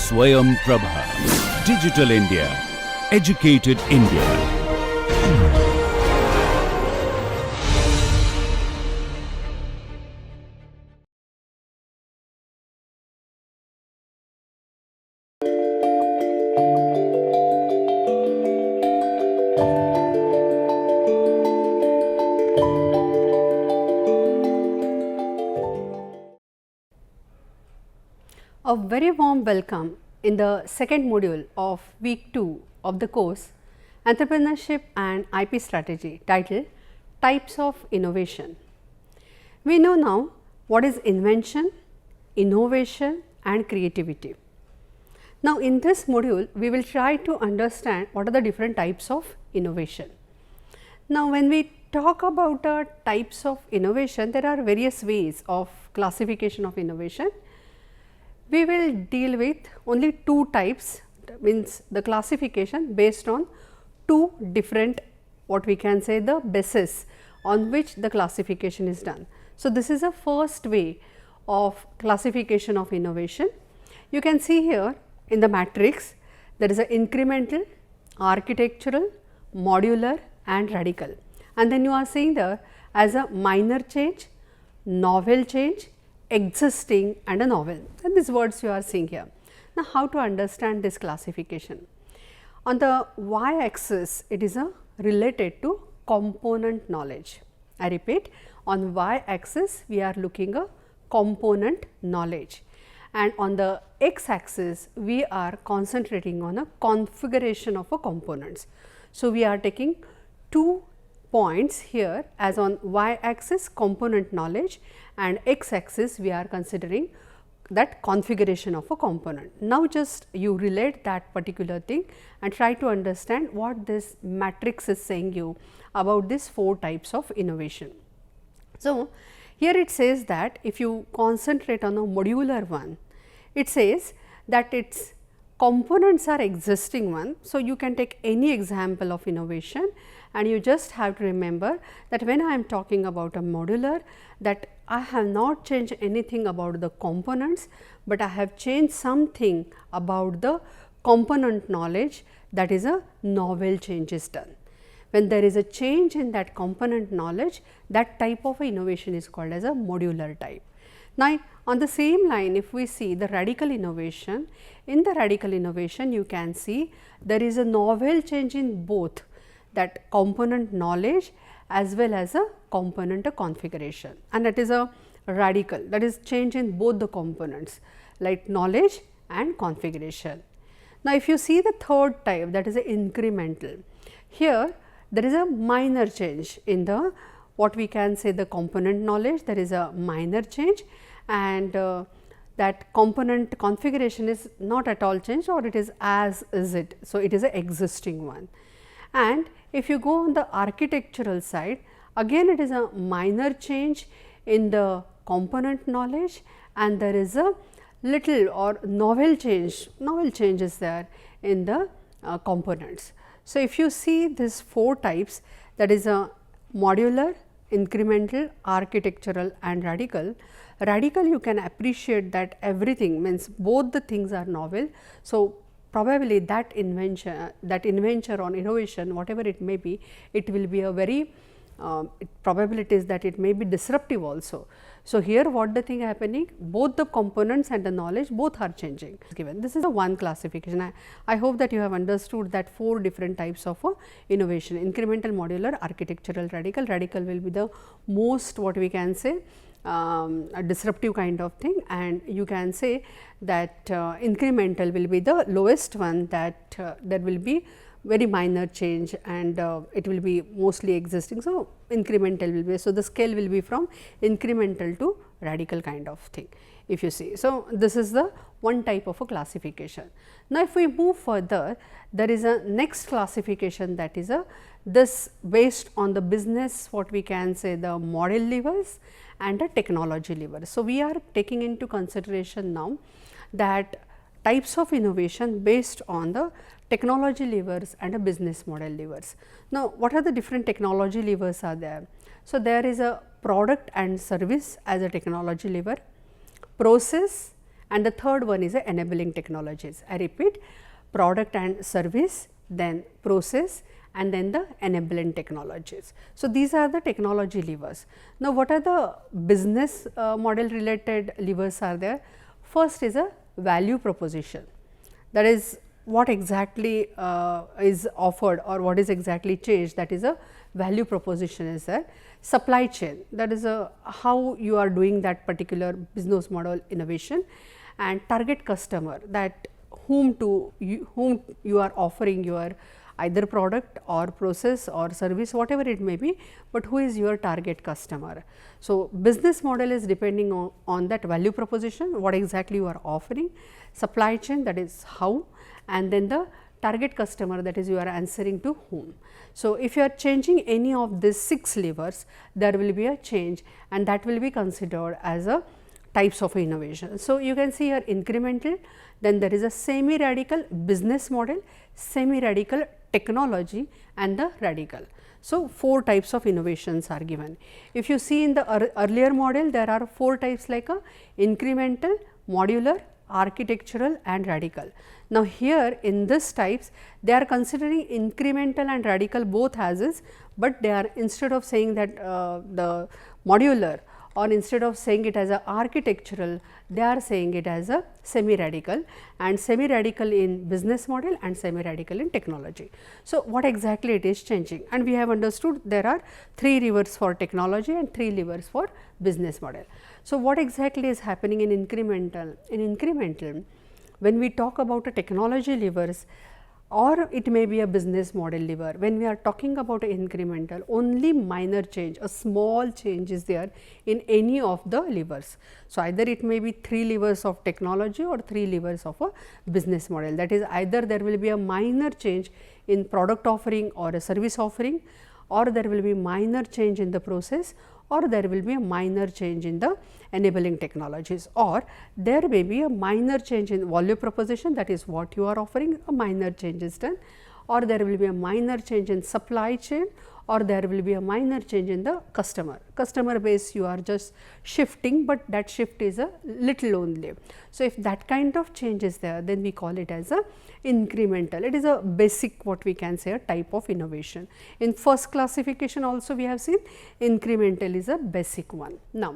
Swayam Prabha. Digital India. Educated India. A very warm welcome in the second module of week 2 of the course Entrepreneurship and IP Strategy, titled Types of Innovation. We know now what is invention, innovation and creativity. Now, in this module we will try to understand what are the different types of innovation. Now, when we talk about types of innovation, there are various ways of classification of innovation. We will deal with only two types, means the classification based on two different, what we can say, the basis on which the classification is done. So, this is a first way of classification of innovation. You can see here in the matrix there is a incremental, architectural, modular and radical, and then you are seeing there as a minor change, novel change, existing and a novel, and these words you are seeing here. Now, how to understand this classification? On the y axis it is related to component knowledge. I repeat, on y axis we are looking a component knowledge, and on the x axis we are concentrating on a configuration of a components. So, we are taking 2 points here, as on y axis component knowledge and x axis we are considering that configuration of a component. Now, just you relate that particular thing and try to understand what this matrix is saying you about these 4 types of innovation. So, here it says that if you concentrate on a modular one, it says that its components are existing one. So, you can take any example of innovation, and you just have to remember that when I am talking about a modular, that I have not changed anything about the components, but I have changed something about the component knowledge, that is a novel change is done. When there is a change in that component knowledge, that type of innovation is called as a modular type. Now, on the same line, if we see the radical innovation, in the radical innovation you can see there is a novel change in both that component knowledge as well as a component configuration, and that is a radical, that is change in both the components like knowledge and configuration. Now, if you see the third type, that is a incremental, here there is a minor change in the, what we can say, the component knowledge, there is a minor change, and that component configuration is not at all changed, or it is as is it. So, it is a existing one. And if you go on the architectural side, again it is a minor change in the component knowledge, and there is a little or novel change is there in the components. So, if you see these 4 types, that is a modular, incremental, architectural and radical. Radical, you can appreciate that everything means both the things are novel. So, probably that invention or innovation, whatever it may be, it will be a very probabilities that it may be disruptive also. So, here what the thing happening, both the components and the knowledge both are changing given. This is a one classification. I hope that you have understood that 4 different types of innovation: incremental, modular, architectural, radical. Radical will be the most, what we can say, a disruptive kind of thing, and you can say that incremental will be the lowest one, that there will be very minor change and it will be mostly existing. So, incremental will be, so the scale will be from incremental to radical kind of thing, if you see. So, this is the one type of a classification. Now, if we move further, there is a next classification, that is a this based on the business, what we can say, the model levers and the technology levers. So, we are taking into consideration now that types of innovation based on the technology levers and a business model levers. Now, what are the different technology levers are there? So, there is a product and service as a technology lever, process and the third one is enabling technologies. I repeat, product and service, then process, and then the enabling technologies. So, these are the technology levers. Now, what are the business model related levers are there? First is a value proposition, that is what exactly is offered or what is exactly changed, that is a value proposition is there. Supply chain, that is a how you are doing that particular business model innovation, and target customer, that whom you are offering your either product or process or service, whatever it may be, but who is your target customer. So, business model is depending on that value proposition, what exactly you are offering, supply chain, that is how, and then the target customer, that is you are answering to whom. So, if you are changing any of these 6 levers, there will be a change, and that will be considered as a types of innovation. So, you can see here incremental, then there is a semi radical business model, semi radical technology, and the radical. So, 4 types of innovations are given. If you see in the earlier model, there are 4 types like a incremental, modular, architectural, and radical. Now, here in this types, they are considering incremental and radical both as is, but they are instead of saying that the modular, or instead of saying it as a architectural, they are saying it as a semi radical, and semi radical in business model and semi radical in technology. So, what exactly it is changing, and we have understood there are 3 levers for technology and 3 levers for business model. So, what exactly is happening in incremental? In incremental, when we talk about a technology levers, or it may be a business model lever, when we are talking about incremental, only minor change, a small change is there in any of the levers. So, either it may be 3 levers of technology or 3 levers of a business model, that is either there will be a minor change in product offering or a service offering, or there will be minor change in the process, or there will be a minor change in the enabling technologies, or there may be a minor change in value proposition, that is what you are offering, a minor change is done, or there will be a minor change in supply chain, or there will be a minor change in the customer base you are just shifting, but that shift is a little only. So, if that kind of change is there, then we call it as a incremental. It is a basic, what we can say, a type of innovation. In first classification also we have seen incremental is a basic one. Now,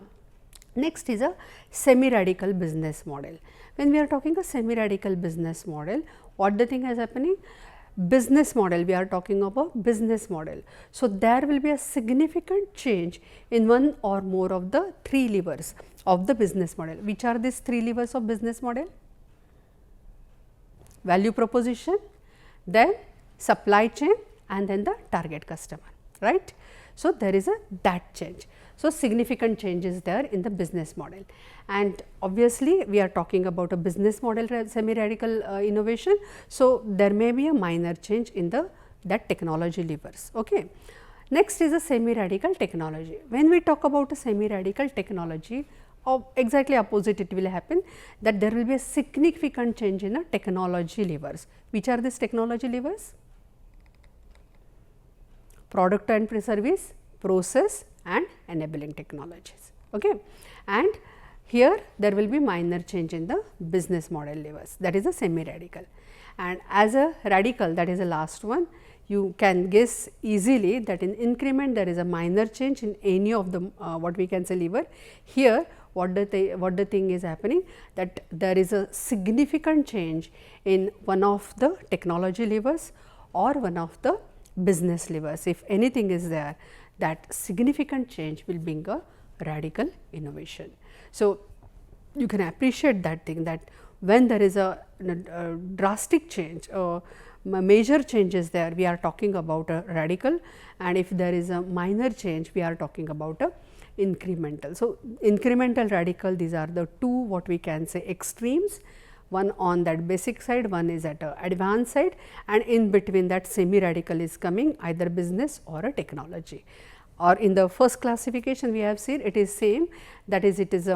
next is a semi radical business model. When we are talking a semi radical business model, what the thing is happening? Business model, we are talking about business model. So, there will be a significant change in one or more of the 3 levers of the business model. Which are these 3 levers of business model? Value proposition, then supply chain, and then the target customer, right. So, there is a that change. So, significant changes there in the business model, and obviously, we are talking about a business model semi radical innovation. So, there may be a minor change in the that technology levers. Okay. Next is a semi radical technology. When we talk about a semi radical technology, exactly opposite it will happen, that there will be a significant change in the technology levers. Which are these technology levers? Product and service, process, and enabling technologies. Okay. And here there will be minor change in the business model levers, that is a semi radical. And as a radical, that is the last one, you can guess easily that in increment there is a minor change in any of the what we can say lever. Here what the thing is happening, that there is a significant change in one of the technology levers or one of the business levers. If anything is there, that significant change will bring a radical innovation. So, you can appreciate that thing, that when there is a drastic change, major changes there, we are talking about a radical, and if there is a minor change, we are talking about a incremental. So, incremental, radical, these are the 2 what we can say extremes, one on that basic side, one is at a advanced side, and in between that semi radical is coming, either business or a technology. Or in the first classification we have seen it is same, that is it is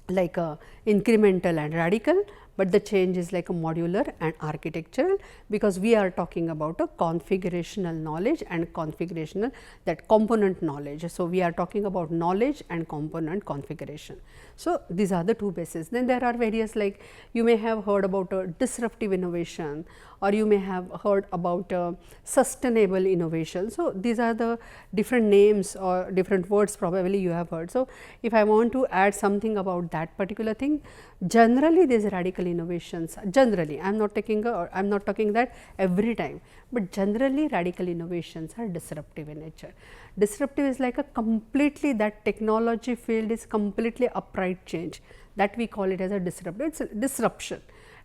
like a incremental and radical, but the change is like a modular and architectural, because we are talking about a configurational knowledge and configurational, that component knowledge. So, we are talking about knowledge and component configuration. So, these are the two bases. Then there are various, like you may have heard about a disruptive innovation, or you may have heard about sustainable innovation. So, these are the different names or different words probably you have heard. So, if I want to add something about that particular thing, generally these radical innovations, generally I am not taking that every time, but generally radical innovations are disruptive in nature. Disruptive is like a completely, that technology field is completely upright change, that we call it as a disruptive. It is a disruption,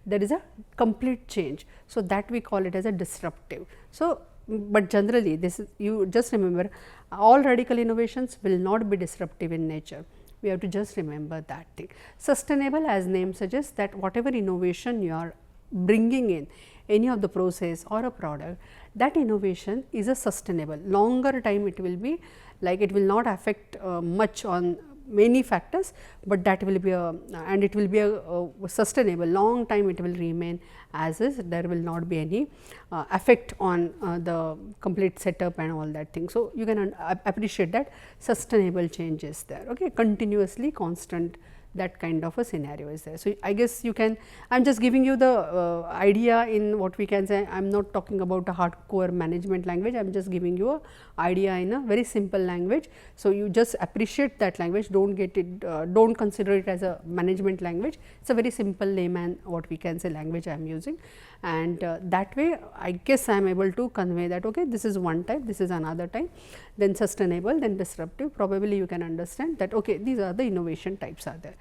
there is a complete change. So, that we call it as a disruptive. So, but generally this is, you just remember, all radical innovations will not be disruptive in nature. We have to just remember that thing. Sustainable, as name suggests, that whatever innovation you are bringing in any of the process or a product, that innovation is a sustainable. Longer time it will be, like it will not affect much on many factors, but that will be a, and it will be a sustainable, long time it will remain as is, there will not be any effect on the complete setup and all that thing. So, you can appreciate that sustainable change is there, okay, continuously constant, that kind of a scenario is there. So, I guess you can, I am just giving you the idea in what we can say, I am not talking about a hardcore management language, I am just giving you a idea in a very simple language. So, you just appreciate that language, do not get it, do not consider it as a management language, it is a very simple layman, what we can say, language I am using, and that way I guess I am able to convey that, okay, this is one type, this is another type, then sustainable, then disruptive. Probably you can understand that, okay, these are the innovation types are there.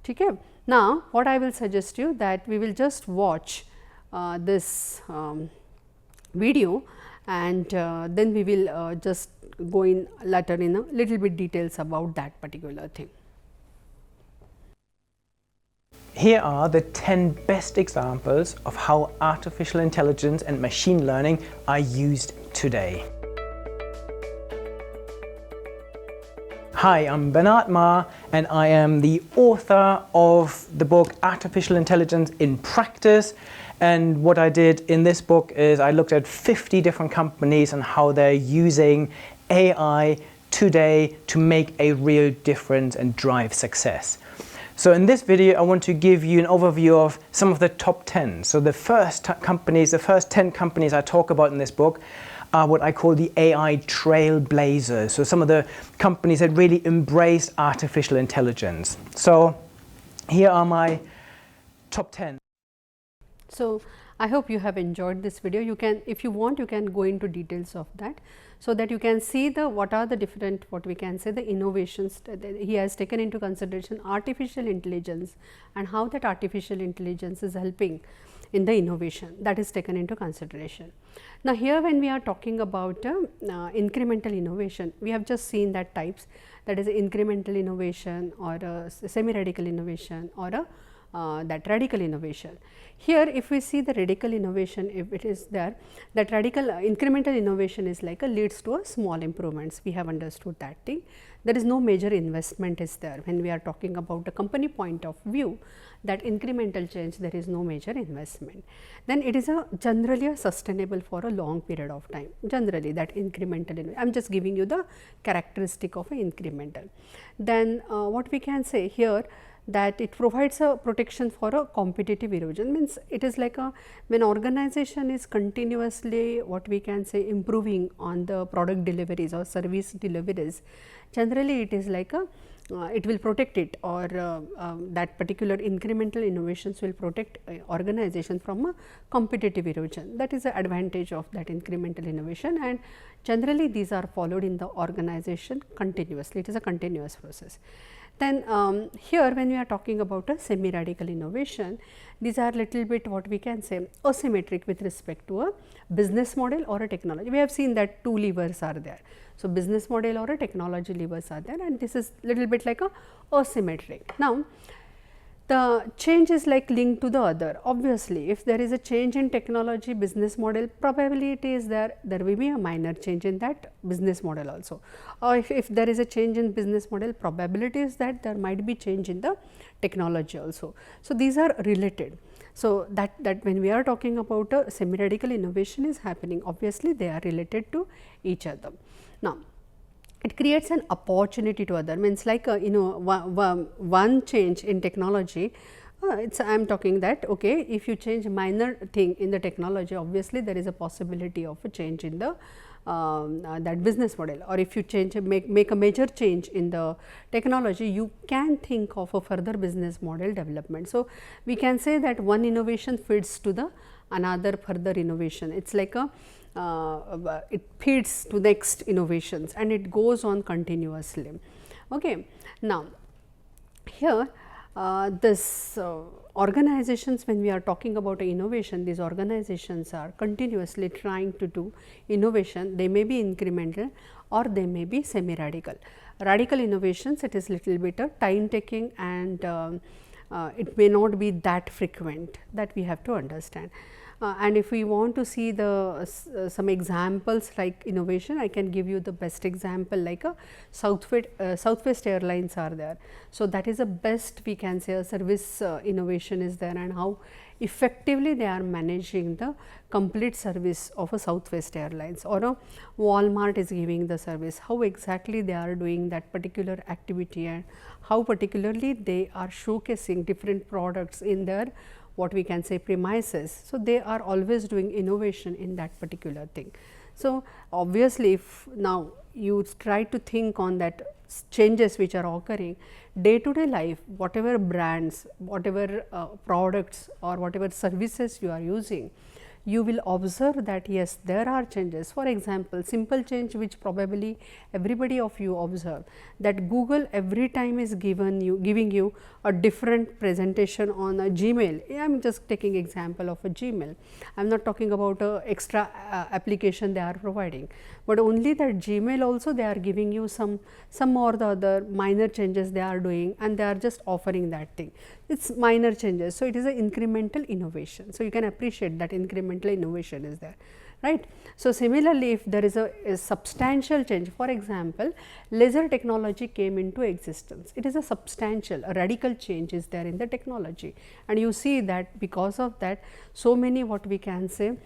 Okay. Now, what I will suggest you, that we will just watch this video, and then we will just go in later in a little bit details about that particular thing. Here are the 10 best examples of how artificial intelligence and machine learning are used today. Hi, I'm Bernard Ma, and I am the author of the book Artificial Intelligence in Practice. And what I did in this book is I looked at 50 different companies and how they're using AI today to make a real difference and drive success. So in this video, I want to give you an overview of some of the top 10. So the first 10 companies I talk about in this book are what I call the AI trailblazers. So some of the companies that really embrace artificial intelligence. So here are my top 10. So I hope you have enjoyed this video. You can, if you want, you can go into details of that, so that you can see the what are the different, what we can say, the innovations that he has taken into consideration artificial intelligence, and how that artificial intelligence is helping in the innovation, that is taken into consideration. Now, here when we are talking about incremental innovation, we have just seen that types, that is incremental innovation, or semi-radical innovation, or that radical innovation. Here if we see the radical innovation, if it is there, that radical incremental innovation is like a leads to a small improvements, we have understood that thing. There is no major investment is there when we are talking about a company point of view, that incremental change, there is no major investment. Then it is a generally a sustainable for a long period of time, generally that incremental, I am just giving you the characteristic of an incremental. Then what we can say here, that it provides a protection for a competitive erosion, means it is like a, when organization is continuously, what we can say, improving on the product deliveries or service deliveries, generally it is like a it will protect it, or that particular incremental innovations will protect organization from a competitive erosion. That is the advantage of that incremental innovation, and generally these are followed in the organization continuously, it is a continuous process. Then here when we are talking about a semi-radical innovation, these are little bit, what we can say, asymmetric with respect to a business model or a technology. We have seen that two levers are there. So, business model or a technology levers are there, and this is little bit like a asymmetric. Now, the change is like linked to the other. Obviously, if there is a change in technology business model, probability is there will be a minor change in that business model also, or if there is a change in business model, probability is that there might be change in the technology also. So, these are related. So, that when we are talking about a semi radical innovation is happening, obviously they are related to each other. Now, it creates an opportunity to other, means like one change in technology, I am talking that okay, if you change minor thing in the technology, obviously there is a possibility of a change in the that business model, or if you change make a major change in the technology, you can think of a further business model development. So, we can say that one innovation feeds to the another further innovation. It is like a it feeds to next innovations and it goes on continuously. Okay. Now, here this organizations, when we are talking about innovation, these organizations are continuously trying to do innovation. They may be incremental or they may be semi radical. Radical innovations, it is little bit time taking and it may not be that frequent, that we have to understand. And if we want to see the some examples like innovation, I can give you the best example like a Southwest Airlines are there. So, that is the best we can say a service innovation is there, and how effectively they are managing the complete service of a Southwest Airlines, or a Walmart is giving the service, how exactly they are doing that particular activity and how particularly they are showcasing different products in their what we can say premises. So, they are always doing innovation in that particular thing. So, obviously, if now you try to think on that changes which are occurring day to day life, whatever brands, whatever products or whatever services you are using, you will observe that yes, there are changes. For example, simple change which probably everybody of you observe, that Google every time is giving you a different presentation on a Gmail. I am just taking example of a Gmail. I am not talking about a extra application they are providing, but only that Gmail also they are giving you some or the other minor changes they are doing, and they are just offering that thing. It is minor changes. So, it is an incremental innovation. So, you can appreciate that incremental innovation is there, right. So, similarly, if there is a substantial change, for example, laser technology came into existence, it is a substantial, a radical change is there in the technology, and you see that because of that, so many what we can say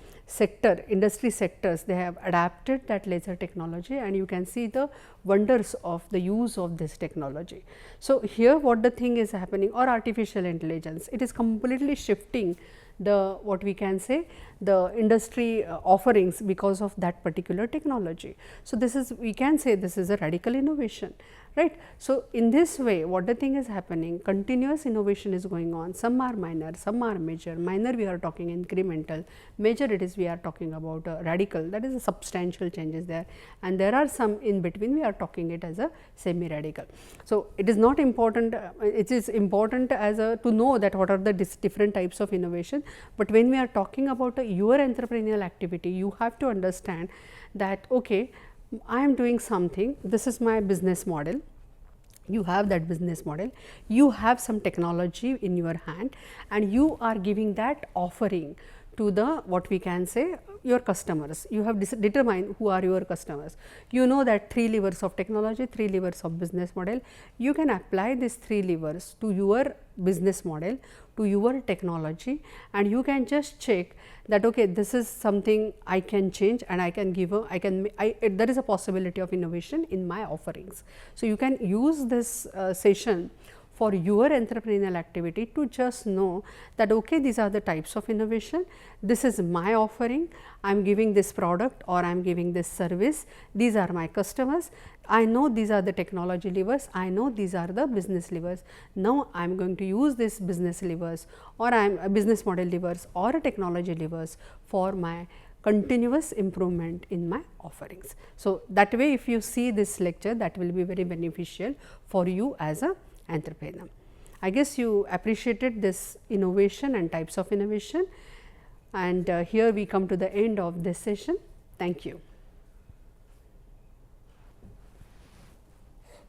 industry sectors, they have adapted that laser technology, and you can see the wonders of the use of this technology. So, here what the thing is happening, or artificial intelligence, it is completely shifting the what we can say the industry offerings because of that particular technology. So, this is we can say this is a radical innovation, right. So, in this way what the thing is happening, continuous innovation is going on, some are minor, some are major. Minor we are talking incremental, major it is we are talking about radical, that is a substantial changes there, and there are some in between we are talking it as a semi radical. So, it is not important, it is important as a to know that what are the different types of innovation, but when we are talking about your entrepreneurial activity, you have to understand that okay, I am doing something, this is my business model, you have that business model, you have some technology in your hand, and you are giving that offering to the what we can say your customers. You have determined who are your customers. You know that 3 levers of technology, 3 levers of business model. You can apply these 3 levers to your business model, to your technology, and you can just check that okay, this is something I can change, and I can give there is a possibility of innovation in my offerings. So, you can use this session for your entrepreneurial activity to just know that okay, these are the types of innovation, this is my offering, I am giving this product or I am giving this service, these are my customers, I know these are the technology levers, I know these are the business levers. Now, I am going to use this business levers, or I am business model levers or a technology levers for my continuous improvement in my offerings. So, that way if you see this lecture, that will be very beneficial for you as a entrepreneur. I guess you appreciated this innovation and types of innovation, and here we come to the end of this session. Thank you.